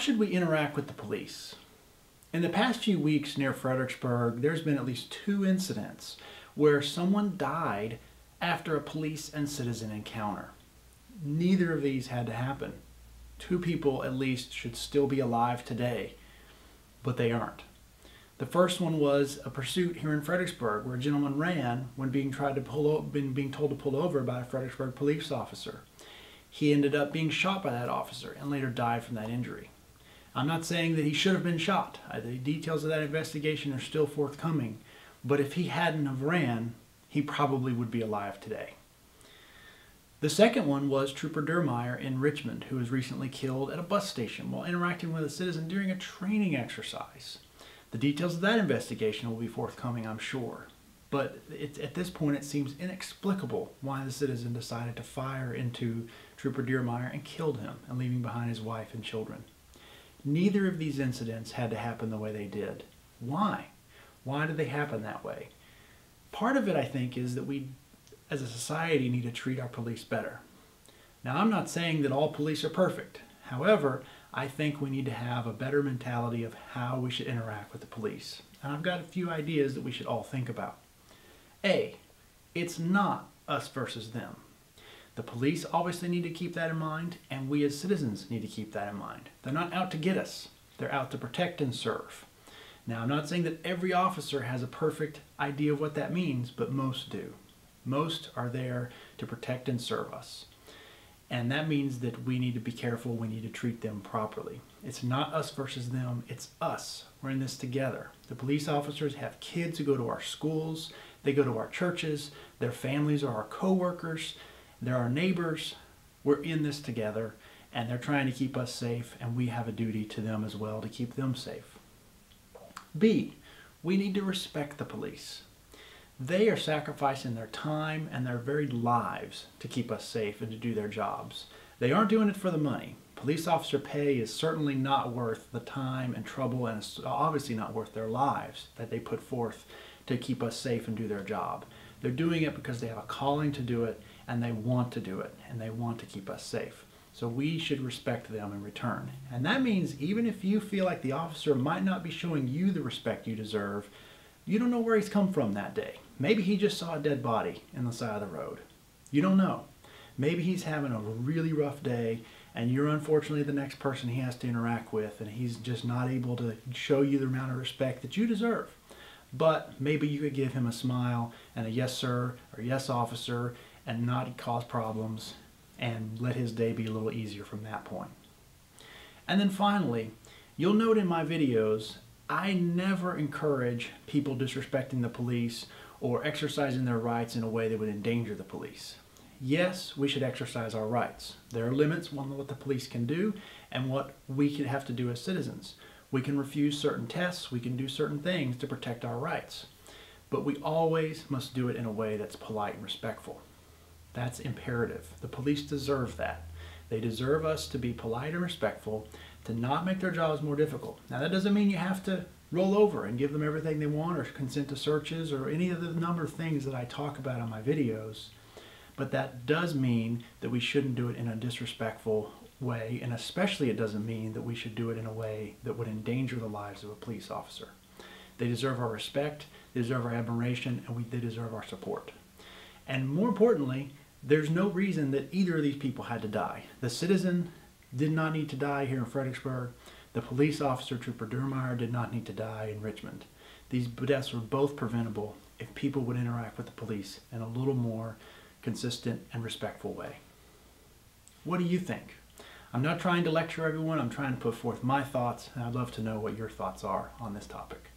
should we interact with the police? In the past few weeks near Fredericksburg, there's been at least 2 incidents where someone died after a police and citizen encounter. Neither of these had to happen. 2 people at least should still be alive today, but they aren't. The first one was a pursuit here in Fredericksburg where a gentleman ran when being told to pull over by a Fredericksburg police officer. He ended up being shot by that officer and later died from that injury. I'm not saying that he should have been shot. The details of that investigation are still forthcoming, but if he hadn't have ran, he probably would be alive today. The second one was Trooper Durmeyer in Richmond, who was recently killed at a bus station while interacting with a citizen during a training exercise. The details of that investigation will be forthcoming, I'm sure. But at this point, it seems inexplicable why the citizen decided to fire into Trooper Durmeyer and killed him, and leaving behind his wife and children. Neither of these incidents had to happen the way they did. Why? Why did they happen that way? Part of it, I think, is that we, as a society, need to treat our police better. Now, I'm not saying that all police are perfect. However, I think we need to have a better mentality of how we should interact with the police. And I've got a few ideas that we should all think about. A, it's not us versus them. The police obviously need to keep that in mind, and we as citizens need to keep that in mind. They're not out to get us. They're out to protect and serve. Now, I'm not saying that every officer has a perfect idea of what that means, but most do. Most are there to protect and serve us. And that means that we need to be careful, we need to treat them properly. It's not us versus them, it's us. We're in this together. The police officers have kids who go to our schools, they go to our churches, their families are our co-workers, they're our neighbors. We're in this together, and they're trying to keep us safe, and we have a duty to them as well to keep them safe. B, we need to respect the police. They are sacrificing their time and their very lives to keep us safe and to do their jobs. They aren't doing it for the money. Police officer pay is certainly not worth the time and trouble, and it's obviously not worth their lives that they put forth to keep us safe and do their job. They're doing it because they have a calling to do it, and they want to do it, and they want to keep us safe. So we should respect them in return. And that means even if you feel like the officer might not be showing you the respect you deserve, you don't know where he's come from that day. Maybe he just saw a dead body in the side of the road. You don't know. Maybe he's having a really rough day, and you're unfortunately the next person he has to interact with, and he's just not able to show you the amount of respect that you deserve. But maybe you could give him a smile and a yes sir or yes officer and not cause problems and let his day be a little easier from that point. And then finally, you'll note in my videos, I never encourage people disrespecting the police or exercising their rights in a way that would endanger the police. Yes, we should exercise our rights. There are limits on what the police can do and what we can have to do as citizens. We can refuse certain tests, we can do certain things to protect our rights. But we always must do it in a way that's polite and respectful. That's imperative. The police deserve that. They deserve us to be polite and respectful, to not make their jobs more difficult. Now, that doesn't mean you have to roll over and give them everything they want or consent to searches or any of the number of things that I talk about on my videos. But that does mean that we shouldn't do it in a disrespectful way, and especially it doesn't mean that we should do it in a way that would endanger the lives of a police officer. They deserve our respect, they deserve our admiration, and they deserve our support. And more importantly, there's no reason that either of these people had to die. The citizen did not need to die here in Fredericksburg. The police officer, Trooper Durmeyer, did not need to die in Richmond. These deaths were both preventable if people would interact with the police in a little more consistent and respectful way. What do you think? I'm not trying to lecture everyone, I'm trying to put forth my thoughts, and I'd love to know what your thoughts are on this topic.